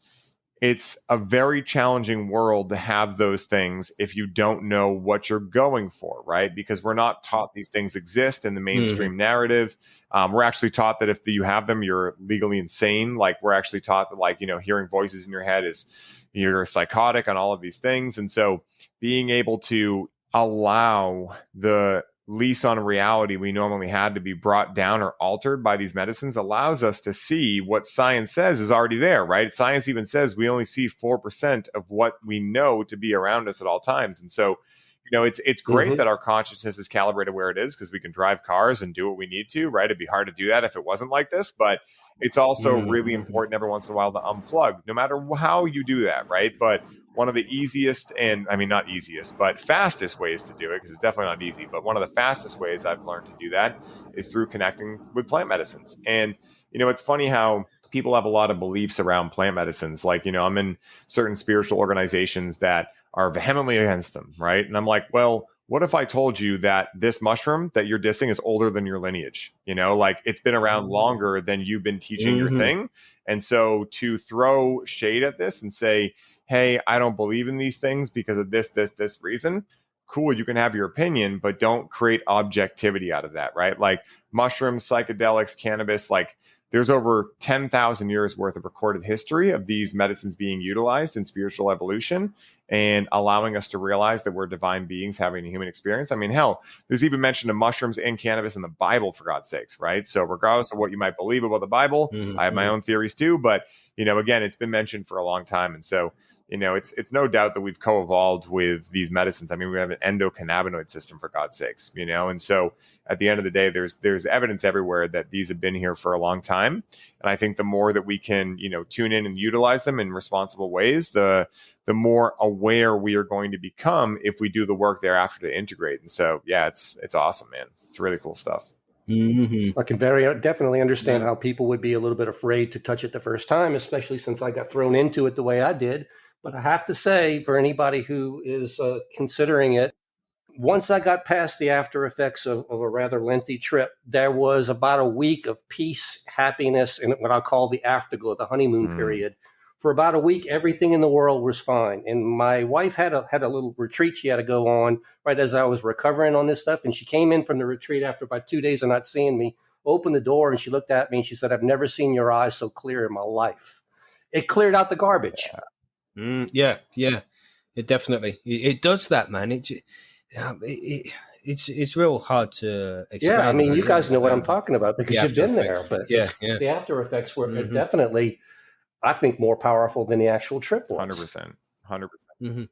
S1: it's a very challenging world to have those things if you don't know what you're going for, right? Because we're not taught these things exist in the mainstream narrative. We're actually taught that if you have them, you're legally insane. Like we're actually taught that, like, hearing voices in your head is you're psychotic and all of these things. And so being able to allow the lease on reality we normally had to be brought down or altered by these medicines allows us to see what science says is already there, right? Science even says we only see 4% of what we know to be around us at all times. And so, it's great that our consciousness is calibrated where it is because we can drive cars and do what we need to, right? It'd be hard to do that if it wasn't like this, but it's also really important every once in a while to unplug, no matter how you do that, right? But one of the easiest and not easiest, but fastest ways to do it, because it's definitely not easy, but one of the fastest ways I've learned to do that is through connecting with plant medicines. And, it's funny how people have a lot of beliefs around plant medicines. Like, I'm in certain spiritual organizations that are vehemently against them, right? And I'm like, well, what if I told you that this mushroom that you're dissing is older than your lineage? Like it's been around longer than you've been teaching your thing. And so to throw shade at this and say, hey, I don't believe in these things because of this reason. Cool, you can have your opinion, but don't create objectivity out of that, right? Like mushrooms, psychedelics, cannabis, like there's over 10,000 years worth of recorded history of these medicines being utilized in spiritual evolution and allowing us to realize that we're divine beings having a human experience. I mean, hell, there's even mention of mushrooms and cannabis in the Bible, for God's sakes, right? So regardless of what you might believe about the Bible, I have my own theories too, but, again, it's been mentioned for a long time. And so, it's no doubt that we've co-evolved with these medicines. I mean, we have an endocannabinoid system, for God's sakes, and so at the end of the day, there's evidence everywhere that these have been here for a long time. And I think the more that we can, tune in and utilize them in responsible ways, the more aware we are going to become if we do the work thereafter to integrate. And so, yeah, it's awesome, man. It's really cool stuff.
S2: I can definitely understand how people would be a little bit afraid to touch it the first time, especially since I got thrown into it the way I did. But I have to say, for anybody who is considering it, once I got past the after effects of a rather lengthy trip, there was about a week of peace, happiness, and what I call the afterglow, the honeymoon period. For about a week, everything in the world was fine. And my wife had a little retreat she had to go on right as I was recovering on this stuff. And she came in from the retreat after about 2 days of not seeing me, opened the door, and she looked at me and she said, I've never seen your eyes so clear in my life. It cleared out the garbage.
S3: Yeah. It definitely it does that, man. It's real hard to explain.
S2: Yeah, I mean, you guys know what I'm talking about because you've been there. But the after effects were definitely, I think, more powerful than the actual trip was.
S1: 100%.
S3: And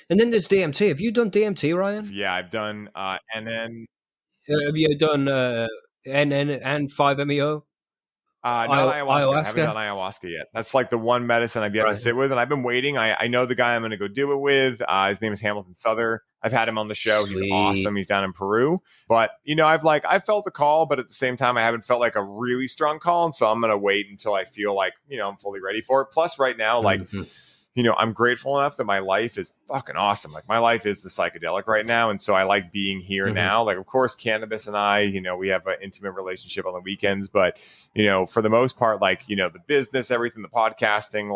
S3: then there's DMT. Have you done DMT, Ryan?
S1: Yeah, I've done NN.
S3: Have you done NN and 5-MeO?
S1: Not ayahuasca. I haven't done ayahuasca yet. That's like the one medicine I've yet to sit with, and I've been waiting. I know the guy I'm going to go do it with. His name is Hamilton Souther. I've had him on the show. Sweet. He's awesome. He's down in Peru. But I felt the call, but at the same time, I haven't felt like a really strong call, and so I'm going to wait until I feel like I'm fully ready for it. Plus, right now, I'm grateful enough that my life is fucking awesome. Like my life is the psychedelic right now. And so I like being here now. Like, of course, cannabis and I, we have an intimate relationship on the weekends, but, for the most part, the business, everything, the podcasting,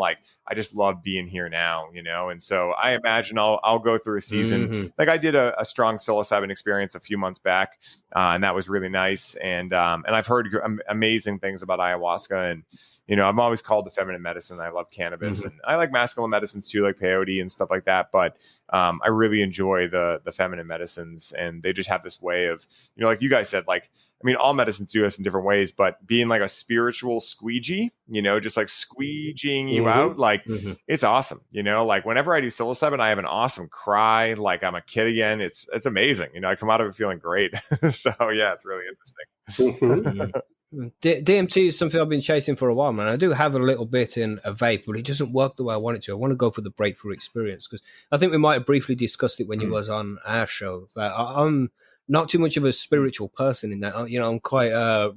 S1: I just love being here now, and so I imagine I'll go through a season. Like I did a strong psilocybin experience a few months back, and that was really nice. And I've heard amazing things about ayahuasca, and I'm always called the feminine medicine. I love cannabis, and I like masculine medicines too, like peyote and stuff like that. But I really enjoy the feminine medicines, and they just have this way of, like you guys said, like, I mean, all medicines do this in different ways, but being like a spiritual squeegee, just like squeegeeing you out, like it's awesome. Like whenever I do psilocybin, I have an awesome cry, like I'm a kid again. It's amazing. I come out of it feeling great. So yeah, it's really interesting.
S3: DMT is something I've been chasing for a while, man. I do have a little bit in a vape, but it doesn't work the way I want it to. I want to go for the breakthrough experience, because I think we might have briefly discussed it when you was on our show. That I'm not too much of a spiritual person in that. I'm quite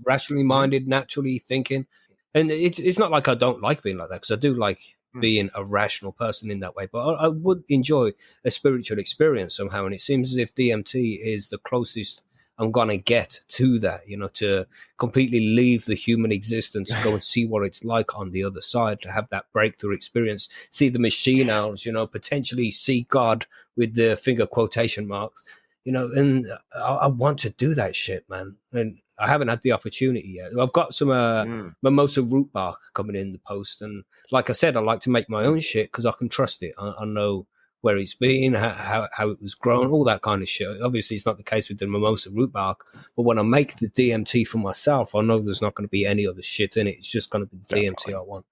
S3: rationally minded, naturally thinking, and it's not like I don't like being like that, because I do like being a rational person in that way. But I would enjoy a spiritual experience somehow, and it seems as if DMT is the closest I'm going to get to that, to completely leave the human existence, go and see what it's like on the other side, to have that breakthrough experience, see the machine owls, potentially see God with the finger quotation marks, and I want to do that shit, man. And I haven't had the opportunity yet. I've got some mimosa root bark coming in the post. And like I said, I like to make my own shit because I can trust it. I know where it's been, how it was grown, all that kind of shit. Obviously, it's not the case with the mimosa root bark, but when I make the DMT for myself, I know there's not going to be any other shit in it. It's just going to be the DMT I want.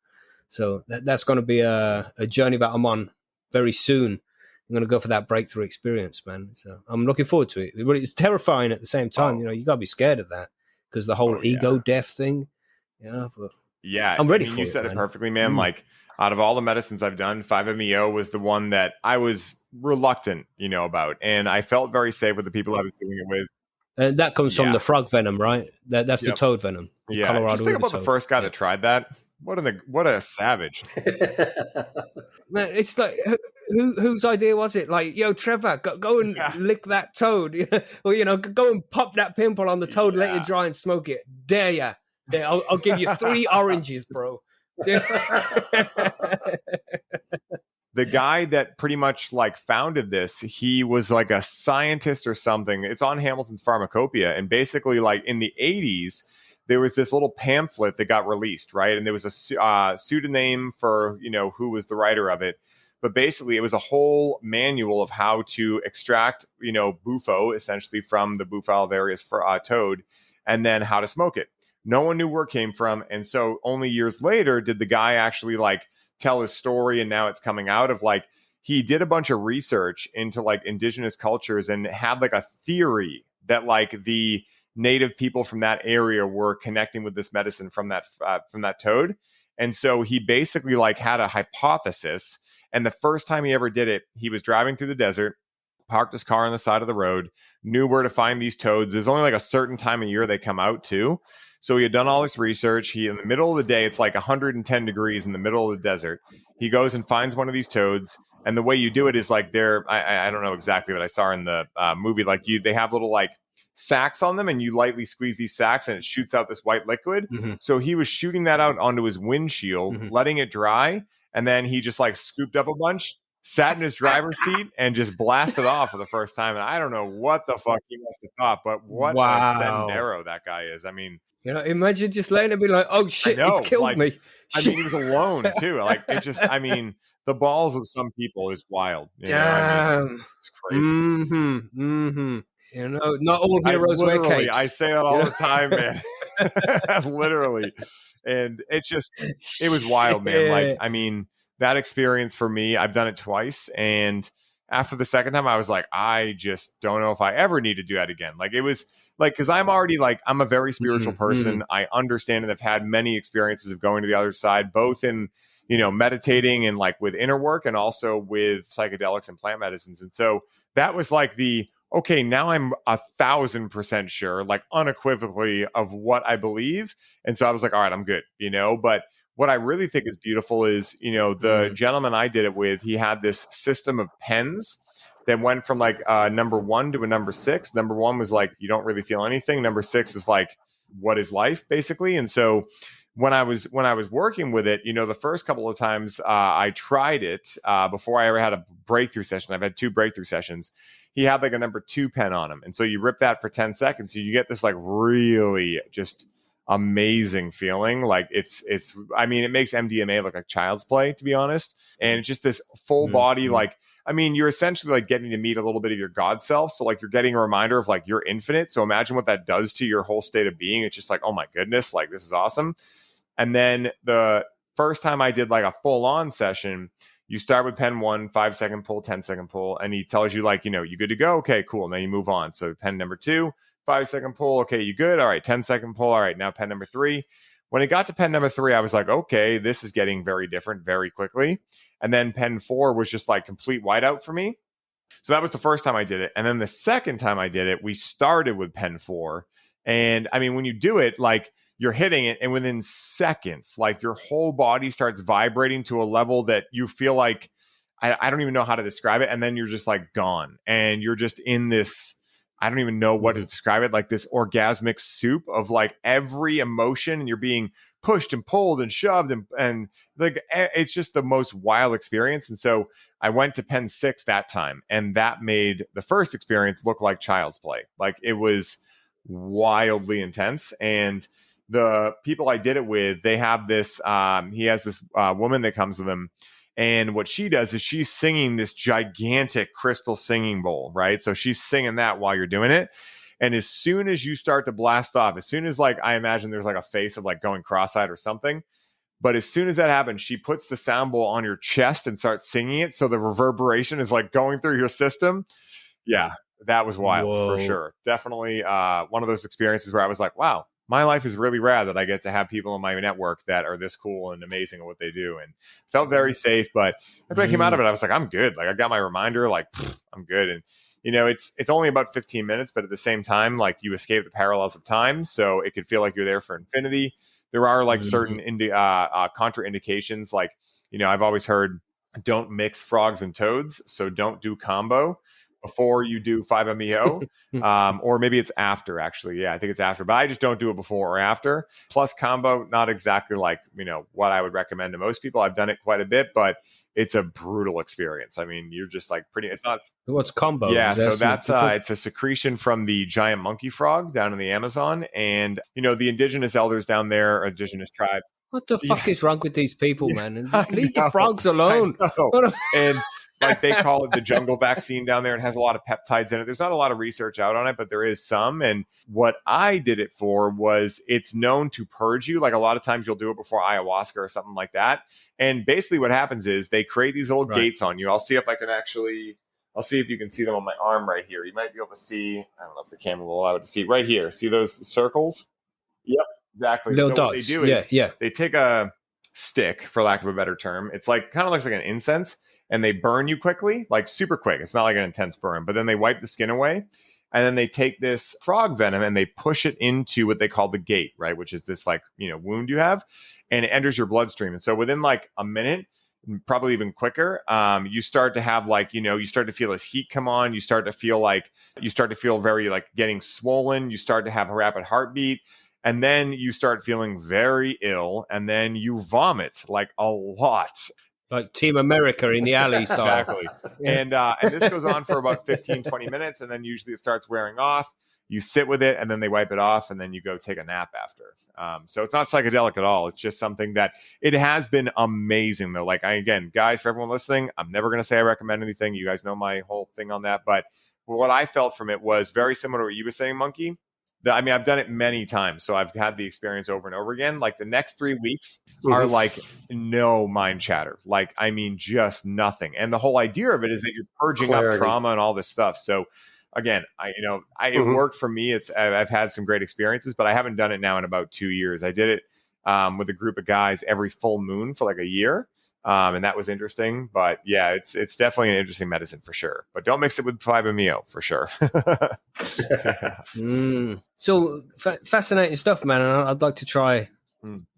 S3: So that's going to be a journey that I'm on very soon. I'm going to go for that breakthrough experience, man. So I'm looking forward to it. But it's terrifying at the same time. You got to be scared of that, because the whole ego death thing. But
S1: yeah,
S3: I'm ready for it.
S1: You said it perfectly, man. Like, out of all the medicines I've done, 5-MeO was the one that I was reluctant, about. And I felt very safe with the people I was doing it with.
S3: And that comes from the frog venom, right? That's the toad venom.
S1: Yeah,
S3: Colorado
S1: just think about the first guy that tried that. What a savage.
S3: Man, it's like, whose idea was it? Like, yo, Trevor, go and lick that toad. Or, go and pop that pimple on the toad, let it dry and smoke it. Dare ya? I'll give you 3 oranges, bro.
S1: The guy that pretty much like founded this, he was like a scientist or something. It's on Hamilton's Pharmacopoeia. And basically, like in the 80s, there was this little pamphlet that got released, right? And there was a pseudonym for, who was the writer of it. But basically, it was a whole manual of how to extract, bufo, essentially from the bufalvarius toad, and then how to smoke it. No one knew where it came from. And so only years later did the guy actually like tell his story. And now it's coming out of like, he did a bunch of research into like indigenous cultures and had like a theory that like the native people from that area were connecting with this medicine from that toad. And so he basically like had a hypothesis. And the first time he ever did it, he was driving through the desert, parked his car on the side of the road, knew where to find these toads. There's only like a certain time of year they come out too. So he had done all this research. He, in the middle of the day, it's like 110 degrees in the middle of the desert. He goes and finds one of these toads. And the way you do it is like I don't know exactly what I saw in the movie. Like they have little like sacks on them, and you lightly squeeze these sacks and it shoots out this white liquid. So he was shooting that out onto his windshield, letting it dry. And then he just like scooped up a bunch, sat in his driver's seat, and just blasted off for the first time. And I don't know what the fuck he must have thought, but what a sendero that guy is. I mean,
S3: imagine just letting it be like, oh shit, it's killed me.
S1: I mean, he was alone too. Like it just, I mean, the balls of some people is wild.
S3: Damn.
S1: It's crazy.
S3: Not all heroes wear capes.
S1: I say that all the time, man. Literally. And it was wild, man. Like, I mean, that experience for me, I've done it twice. And after the second time, I was like, I just don't know if I ever need to do that again. Like, it was like, because I'm already like, I'm a very spiritual person. I understand and I've had many experiences of going to the other side, both in, meditating and like with inner work and also with psychedelics and plant medicines. And so that was like okay, now I'm 1,000% sure, like unequivocally of what I believe. And so I was like, all right, I'm good, but what I really think is beautiful is, the gentleman I did it with, he had this system of pens that went from like number 1 to a number 6. Number 1 was like, you don't really feel anything. Number 6 is like, what is life, basically? And so when I was working with it, the first couple of times I tried it before I ever had a breakthrough session. I've had 2 breakthrough sessions. He had like a number 2 pen on him, and so you rip that for 10 seconds, so you get this like really just amazing feeling. Like it's I mean, it makes MDMA look like child's play, to be honest. And it's just this full body, like, I mean, you're essentially like getting to meet a little bit of your God self. So like you're getting a reminder of like you're infinite. So imagine what that does to your whole state of being. It's just like, oh my goodness, like this is awesome. And then the first time I did like a full on session, you start with pen 1, 5-second pull, 10-second pull, and he tells you like, you good to go. Okay, cool. And then you move on. So pen number 2, 5-second pull. Okay, you good? All right, 10-second pull. All right, now pen number 3. When it got to pen number 3, I was like, okay, this is getting very different very quickly. And then pen 4 was just like complete whiteout for me. So that was the first time I did it. And then the second time I did it, we started with pen 4. And I mean, when you do it, like you're hitting it, and within seconds, like your whole body starts vibrating to a level that you feel like, I don't even know how to describe it. And then you're just like gone. And you're just in this, I don't even know what to describe it, like this orgasmic soup of like every emotion, and you're being pushed and pulled and shoved and like it's just the most wild experience. And so I went to pen 6 that time, and that made the first experience look like child's play. Like it was wildly intense. And the people I did it with, they have this he has this woman that comes with him. And what she does is she's singing this gigantic crystal singing bowl, right? So she's singing that while you're doing it. And as soon as you start to blast off, as soon as like, I imagine there's like a face of like going cross-eyed or something. But as soon as that happens, she puts the sound bowl on your chest and starts singing it. So the reverberation is like going through your system. Yeah, that was wild for sure. Definitely one of those experiences where I was like, wow, my life is really rad that I get to have people in my network that are this cool and amazing at what they do, and felt very safe. But after I came out of it, I was like, I'm good. Like I got my reminder, like I'm good. And it's only about 15 minutes, but at the same time, like you escape the parallels of time. So it could feel like you're there for infinity. There are like certain contraindications. Like, I've always heard don't mix frogs and toads. So don't do Kambo before you do 5-MeO, or maybe it's after, actually. Yeah, I think it's after, but I just don't do it before or after. Plus Kambo, not exactly like, what I would recommend to most people. I've done it quite a bit, but it's a brutal experience. I mean, you're just like it's not.
S3: What's Kambo?
S1: Yeah, so that's it's a secretion from the giant monkey frog down in the Amazon. And, the indigenous elders down there, indigenous tribes.
S3: What the fuck is wrong with these people, man? Leave the frogs alone.
S1: And like they call it the jungle vaccine down there. It has a lot of peptides in it. There's not a lot of research out on it, but there is some. And what I did it for was it's known to purge you. Like a lot of times you'll do it before ayahuasca or something like that. And basically what happens is they create these little gates on you. I'll see if you can see them on my arm right here. You might be able to see, I don't know if the camera will allow it to see right here. See those circles? Yep, exactly.
S3: Little
S1: so
S3: dots.
S1: What they do is they take a stick, for lack of a better term. It's like kind of looks like an incense. And they burn you quickly, like super quick. It's not like an intense burn, but then they wipe the skin away. And then they take this frog venom and they push it into what they call the gate, right? Which is this like, wound you have, and it enters your bloodstream. And so within like a minute, probably even quicker, you start to have like, you start to feel this heat come on. You start to feel very like getting swollen. You start to have a rapid heartbeat. And then you start feeling very ill. And then you vomit like a lot.
S3: Like Team America in the alley style.
S1: Exactly. And this goes on for about 15, 20 minutes. And then usually it starts wearing off. You sit with it and then they wipe it off and then you go take a nap after. So it's not psychedelic at all. It's just something that it has been amazing though. Like guys, for everyone listening, I'm never going to say I recommend anything. You guys know my whole thing on that. But what I felt from it was very similar to what you were saying, Monkey. I've done it many times, so I've had the experience over and over again. Like the next 3 weeks are like no mind chatter. Like, I mean, just nothing. And the whole idea of it is that you're purging up trauma and all this stuff. So again, it worked for me. I've had some great experiences, but I haven't done it now in about 2 years. I did it with a group of guys every full moon for like a year. And that was interesting, but yeah, it's definitely an interesting medicine for sure, but don't mix it with 5-MeO for sure.
S3: So fascinating stuff, man. And I'd like to try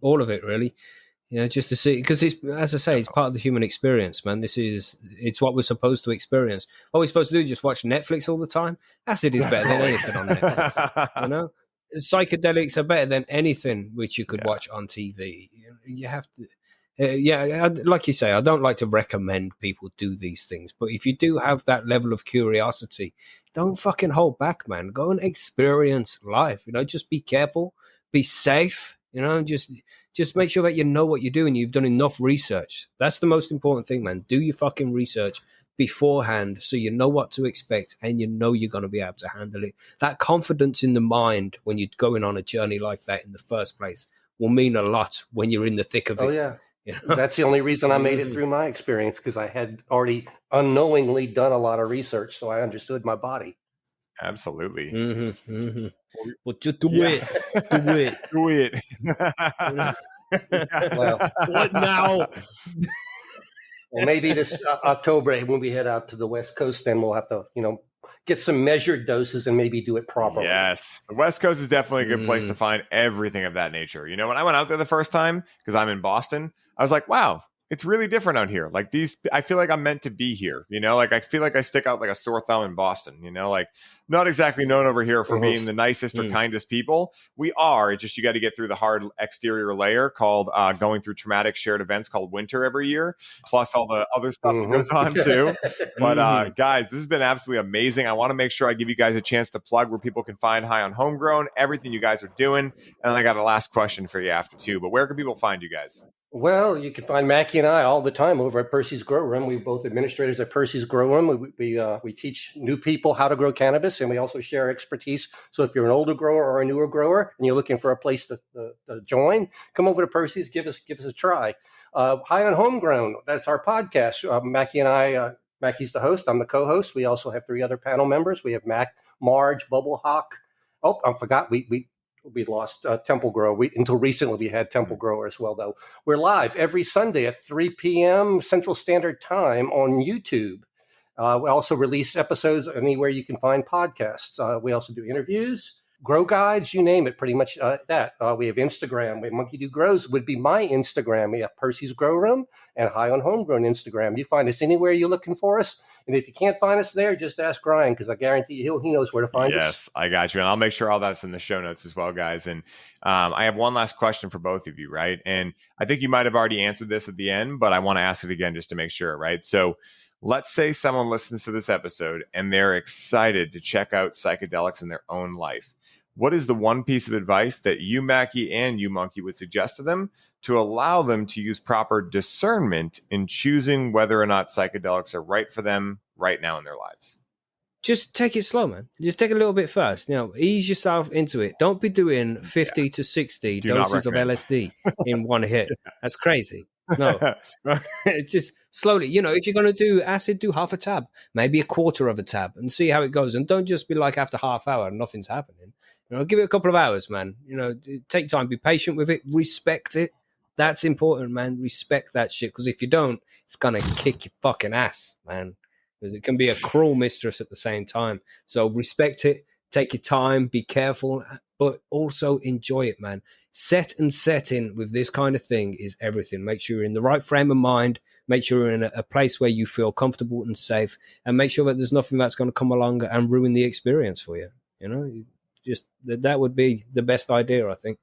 S3: all of it really, just to see, because it's, as I say, it's part of the human experience, man. It's what we're supposed to experience. What we're supposed to do is just watch Netflix all the time. Acid is better than anything on Netflix, psychedelics are better than anything which you could watch on TV. You have to. Like you say, I don't like to recommend people do these things, but if you do have that level of curiosity, don't fucking hold back, man. Go and experience life. Just be careful, be safe. Just make sure that you know what you're doing. You've done enough research. That's the most important thing, man. Do your fucking research beforehand so you know what to expect and you know you're going to be able to handle it. That confidence in the mind when you're going on a journey like that in the first place will mean a lot when you're in the thick of it.
S2: Oh, yeah. That's the only reason I made it through my experience, because I had already unknowingly done a lot of research, so I understood my body.
S1: Absolutely.
S3: Well, just do it.
S1: Do it.
S2: Well,
S3: what now?
S2: Well, maybe this October when we head out to the West Coast, then we'll have to, get some measured doses and maybe do it properly.
S1: Yes. The West Coast is definitely a good place to find everything of that nature. When I went out there the first time, because I'm in Boston, I was like, wow, it's really different out here. Like I feel like I'm meant to be here. I feel like I stick out like a sore thumb in Boston, not exactly known over here for being the nicest or kindest people. We are. It's just you got to get through the hard exterior layer called going through traumatic shared events called winter every year, plus all the other stuff that goes on too. But guys, this has been absolutely amazing. I want to make sure I give you guys a chance to plug where people can find High on Homegrown, everything you guys are doing. And I got a last question for you after too. But where can people find you guys?
S2: Well, you can find Macky and I all the time over at Percy's Grow Room. We're both administrators at Percy's Grow Room. We teach new people how to grow cannabis, and we also share expertise. So if you're an older grower or a newer grower and you're looking for a place to join, come over to Percy's. Give us a try. High on Homegrown, that's our podcast. Macky and I, Macky's the host. I'm the co-host. We also have 3 other panel members. We have Marge, Bubble Hawk. Oh, I forgot. We lost Temple Grow. Until recently, we had Temple Grower as well, though. We're live every Sunday at 3 p.m. Central Standard Time on YouTube. We also release episodes anywhere you can find podcasts. We also do interviews, grow guides, you name it, pretty much that. We have Instagram. We have Monkey Do Grows would be my Instagram. We have Percy's Grow Room and High on Homegrown Instagram. You find us anywhere you're looking for us. And if you can't find us there, just ask Ryan, because I guarantee you he knows where to find us.
S1: Yes, I got you. And I'll make sure all that's in the show notes as well, guys. And I have one last question for both of you, right? And I think you might have already answered this at the end, but I want to ask it again just to make sure, right? So let's say someone listens to this episode and they're excited to check out psychedelics in their own life. What is the one piece of advice that you, Macky, and you, Monkey, would suggest to them to allow them to use proper discernment in choosing whether or not psychedelics are right for them right now in their lives?
S3: Just take it slow, man. Just take a little bit first. Ease yourself into it. Don't be doing 50 to 60 doses of LSD in one hit. That's crazy. No, right? Just slowly. If you're going to do acid, do half a tab, maybe a quarter of a tab, and see how it goes. And don't just be like after half hour, nothing's happening. Give it a couple of hours, man. Take time, be patient with it, respect it. That's important, man. Respect that shit, because if you don't, it's going to kick your fucking ass, man. Because it can be a cruel mistress at the same time. So respect it, take your time, be careful, but also enjoy it, man. Setting with this kind of thing is everything. Make sure you're in the right frame of mind. Make sure you're in a place where you feel comfortable and safe, and make sure that there's nothing that's going to come along and ruin the experience for you. Just that would be the best idea, I think.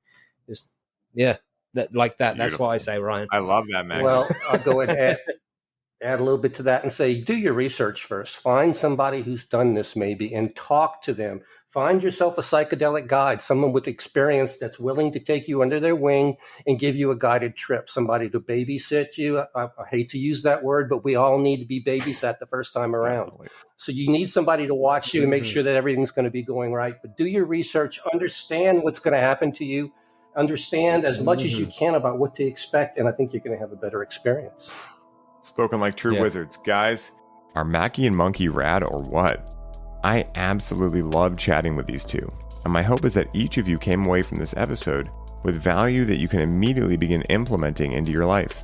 S3: Just that's what I say, Ryan.
S1: I love that, man.
S2: Well, I'll go ahead and add a little bit to that and say, do your research first. Find somebody who's done this maybe and talk to them. Find yourself a psychedelic guide, someone with experience that's willing to take you under their wing and give you a guided trip, somebody to babysit you. I hate to use that word, but we all need to be babysat the first time around. Definitely. So you need somebody to watch you and make sure that everything's going to be going right. But do your research, understand what's going to happen to you, understand as much as you can about what to expect, and I think you're going to have a better experience.
S1: Spoken like true wizards. Guys, are Macky and Monkey rad or what? I absolutely love chatting with these two, and my hope is that each of you came away from this episode with value that you can immediately begin implementing into your life.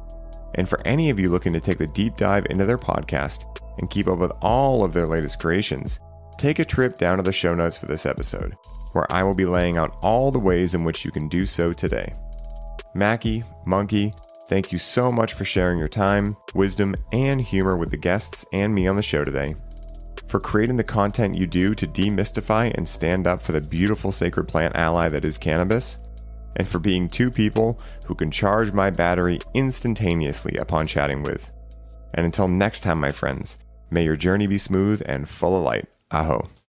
S1: And for any of you looking to take the deep dive into their podcast and keep up with all of their latest creations, take a trip down to the show notes for this episode, where I will be laying out all the ways in which you can do so today. Macky, Monkey, thank you so much for sharing your time, wisdom, and humor with the guests and me on the show today. for creating the content you do to demystify and stand up for the beautiful sacred plant ally that is cannabis, and for being two people who can charge my battery instantaneously upon chatting with. And until next time, my friends, may your journey be smooth and full of light. Aho.